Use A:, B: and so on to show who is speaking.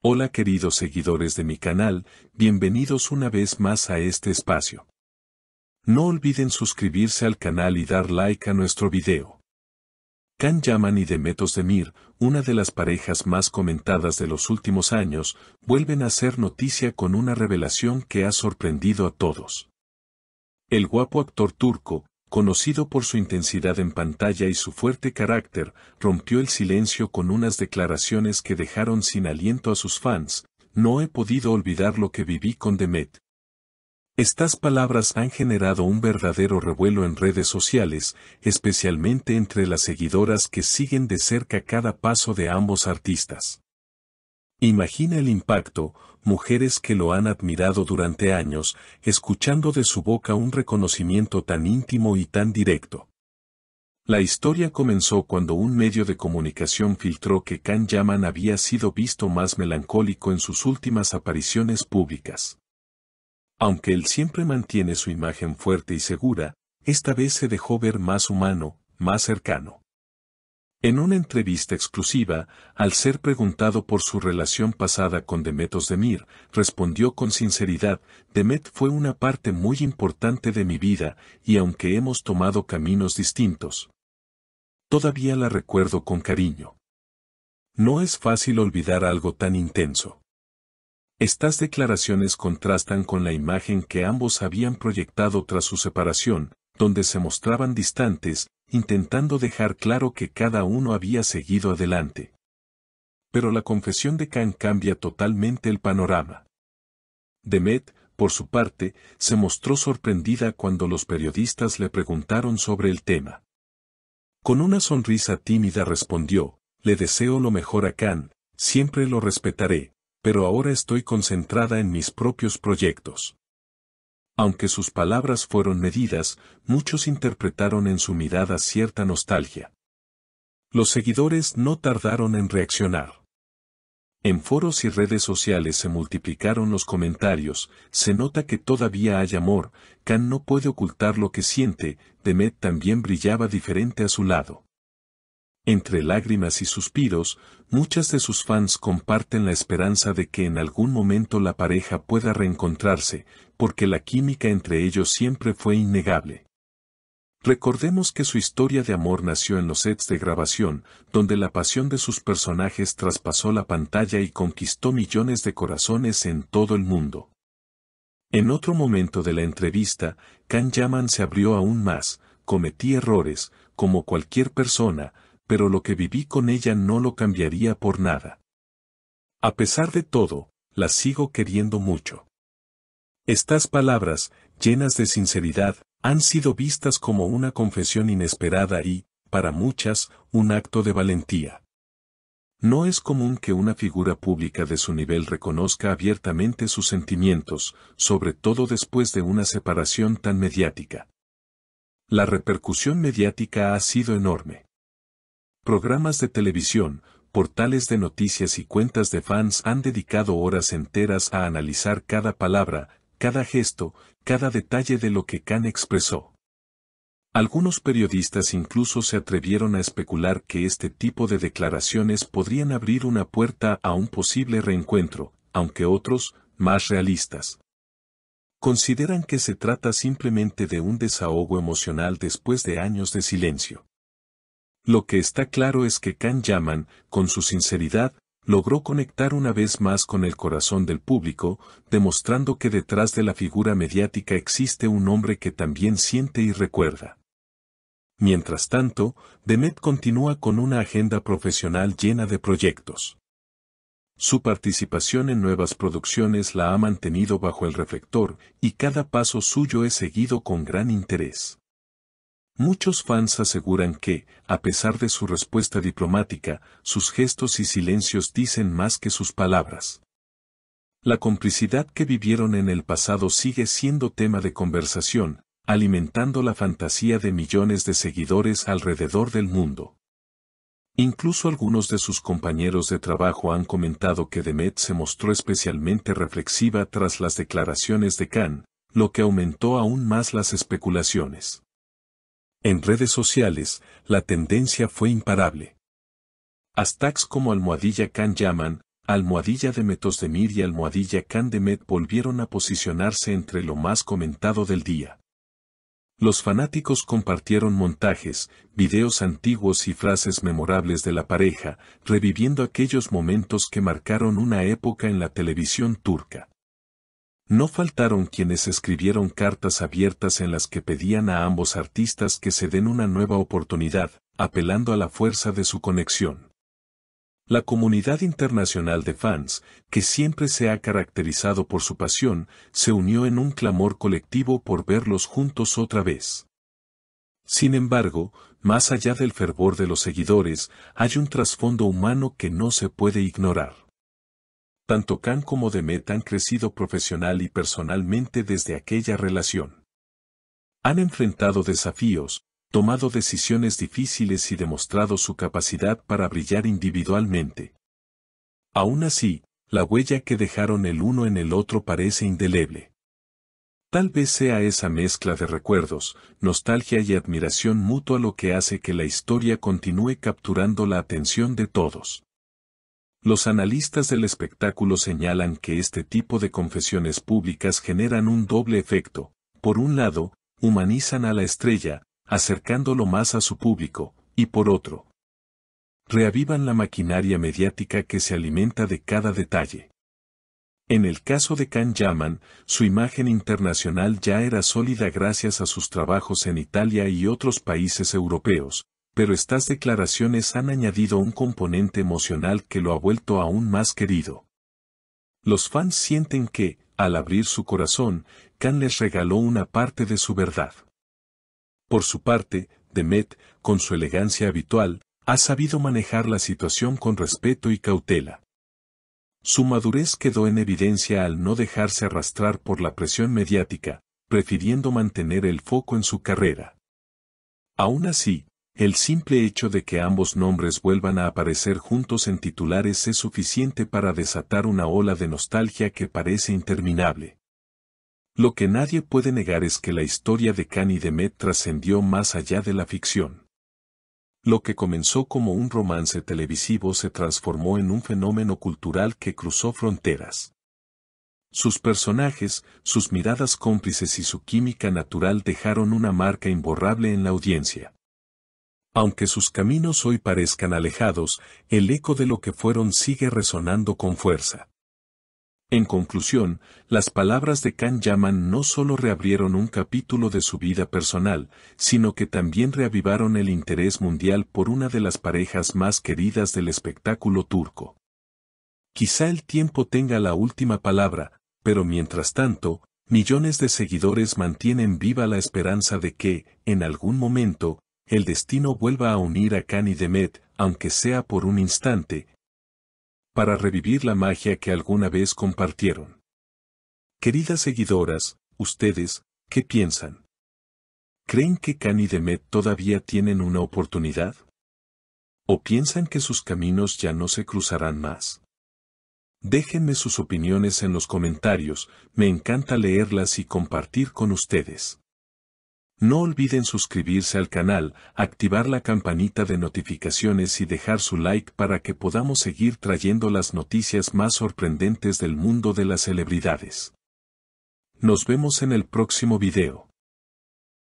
A: Hola queridos seguidores de mi canal, bienvenidos una vez más a este espacio. No olviden suscribirse al canal y dar like a nuestro video. Can Yaman y Demet Özdemir, una de las parejas más comentadas de los últimos años, vuelven a hacer noticia con una revelación que ha sorprendido a todos. El guapo actor turco, conocido por su intensidad en pantalla y su fuerte carácter, rompió el silencio con unas declaraciones que dejaron sin aliento a sus fans. No he podido olvidar lo que viví con Demet. Estas palabras han generado un verdadero revuelo en redes sociales, especialmente entre las seguidoras que siguen de cerca cada paso de ambos artistas. Imagina el impacto, mujeres que lo han admirado durante años, escuchando de su boca un reconocimiento tan íntimo y tan directo. La historia comenzó cuando un medio de comunicación filtró que Can Yaman había sido visto más melancólico en sus últimas apariciones públicas. Aunque él siempre mantiene su imagen fuerte y segura, esta vez se dejó ver más humano, más cercano. En una entrevista exclusiva, al ser preguntado por su relación pasada con Demet Özdemir, respondió con sinceridad: Demet fue una parte muy importante de mi vida, y aunque hemos tomado caminos distintos, todavía la recuerdo con cariño. No es fácil olvidar algo tan intenso. Estas declaraciones contrastan con la imagen que ambos habían proyectado tras su separación, donde se mostraban distantes, intentando dejar claro que cada uno había seguido adelante. Pero la confesión de Can cambia totalmente el panorama. Demet, por su parte, se mostró sorprendida cuando los periodistas le preguntaron sobre el tema. Con una sonrisa tímida respondió: le deseo lo mejor a Can, siempre lo respetaré, pero ahora estoy concentrada en mis propios proyectos. Aunque sus palabras fueron medidas, muchos interpretaron en su mirada cierta nostalgia. Los seguidores no tardaron en reaccionar. En foros y redes sociales se multiplicaron los comentarios: se nota que todavía hay amor, Can no puede ocultar lo que siente, Demet también brillaba diferente a su lado. Entre lágrimas y suspiros, muchas de sus fans comparten la esperanza de que en algún momento la pareja pueda reencontrarse, porque la química entre ellos siempre fue innegable. Recordemos que su historia de amor nació en los sets de grabación, donde la pasión de sus personajes traspasó la pantalla y conquistó millones de corazones en todo el mundo. En otro momento de la entrevista, Can Yaman se abrió aún más: cometí errores, como cualquier persona, pero lo que viví con ella no lo cambiaría por nada. A pesar de todo, la sigo queriendo mucho. Estas palabras, llenas de sinceridad, han sido vistas como una confesión inesperada y, para muchas, un acto de valentía. No es común que una figura pública de su nivel reconozca abiertamente sus sentimientos, sobre todo después de una separación tan mediática. La repercusión mediática ha sido enorme. Programas de televisión, portales de noticias y cuentas de fans han dedicado horas enteras a analizar cada palabra, cada gesto, cada detalle de lo que Can expresó. Algunos periodistas incluso se atrevieron a especular que este tipo de declaraciones podrían abrir una puerta a un posible reencuentro, aunque otros, más realistas, consideran que se trata simplemente de un desahogo emocional después de años de silencio. Lo que está claro es que Can Yaman, con su sinceridad, logró conectar una vez más con el corazón del público, demostrando que detrás de la figura mediática existe un hombre que también siente y recuerda. Mientras tanto, Demet continúa con una agenda profesional llena de proyectos. Su participación en nuevas producciones la ha mantenido bajo el reflector, y cada paso suyo es seguido con gran interés. Muchos fans aseguran que, a pesar de su respuesta diplomática, sus gestos y silencios dicen más que sus palabras. La complicidad que vivieron en el pasado sigue siendo tema de conversación, alimentando la fantasía de millones de seguidores alrededor del mundo. Incluso algunos de sus compañeros de trabajo han comentado que Demet se mostró especialmente reflexiva tras las declaraciones de Can, lo que aumentó aún más las especulaciones. En redes sociales, la tendencia fue imparable. Hashtags como #Can Yaman, Almohadilla Demet Özdemir y Almohadilla Can Demet volvieron a posicionarse entre lo más comentado del día. Los fanáticos compartieron montajes, videos antiguos y frases memorables de la pareja, reviviendo aquellos momentos que marcaron una época en la televisión turca. No faltaron quienes escribieron cartas abiertas en las que pedían a ambos artistas que se den una nueva oportunidad, apelando a la fuerza de su conexión. La comunidad internacional de fans, que siempre se ha caracterizado por su pasión, se unió en un clamor colectivo por verlos juntos otra vez. Sin embargo, más allá del fervor de los seguidores, hay un trasfondo humano que no se puede ignorar. Tanto Can como Demet han crecido profesional y personalmente desde aquella relación. Han enfrentado desafíos, tomado decisiones difíciles y demostrado su capacidad para brillar individualmente. Aún así, la huella que dejaron el uno en el otro parece indeleble. Tal vez sea esa mezcla de recuerdos, nostalgia y admiración mutua lo que hace que la historia continúe capturando la atención de todos. Los analistas del espectáculo señalan que este tipo de confesiones públicas generan un doble efecto. Por un lado, humanizan a la estrella, acercándolo más a su público, y por otro, reavivan la maquinaria mediática que se alimenta de cada detalle. En el caso de Can Yaman, su imagen internacional ya era sólida gracias a sus trabajos en Italia y otros países europeos, pero estas declaraciones han añadido un componente emocional que lo ha vuelto aún más querido. Los fans sienten que, al abrir su corazón, Can les regaló una parte de su verdad. Por su parte, Demet, con su elegancia habitual, ha sabido manejar la situación con respeto y cautela. Su madurez quedó en evidencia al no dejarse arrastrar por la presión mediática, prefiriendo mantener el foco en su carrera. Aún así, el simple hecho de que ambos nombres vuelvan a aparecer juntos en titulares es suficiente para desatar una ola de nostalgia que parece interminable. Lo que nadie puede negar es que la historia de Can y Demet trascendió más allá de la ficción. Lo que comenzó como un romance televisivo se transformó en un fenómeno cultural que cruzó fronteras. Sus personajes, sus miradas cómplices y su química natural dejaron una marca imborrable en la audiencia. Aunque sus caminos hoy parezcan alejados, el eco de lo que fueron sigue resonando con fuerza. En conclusión, las palabras de Can Yaman no solo reabrieron un capítulo de su vida personal, sino que también reavivaron el interés mundial por una de las parejas más queridas del espectáculo turco. Quizá el tiempo tenga la última palabra, pero mientras tanto, millones de seguidores mantienen viva la esperanza de que, en algún momento, el destino vuelva a unir a Can y Demet, aunque sea por un instante, para revivir la magia que alguna vez compartieron. Queridas seguidoras, ¿ustedes qué piensan? ¿Creen que Can y Demet todavía tienen una oportunidad? ¿O piensan que sus caminos ya no se cruzarán más? Déjenme sus opiniones en los comentarios, me encanta leerlas y compartir con ustedes. No olviden suscribirse al canal, activar la campanita de notificaciones y dejar su like para que podamos seguir trayendo las noticias más sorprendentes del mundo de las celebridades. Nos vemos en el próximo video.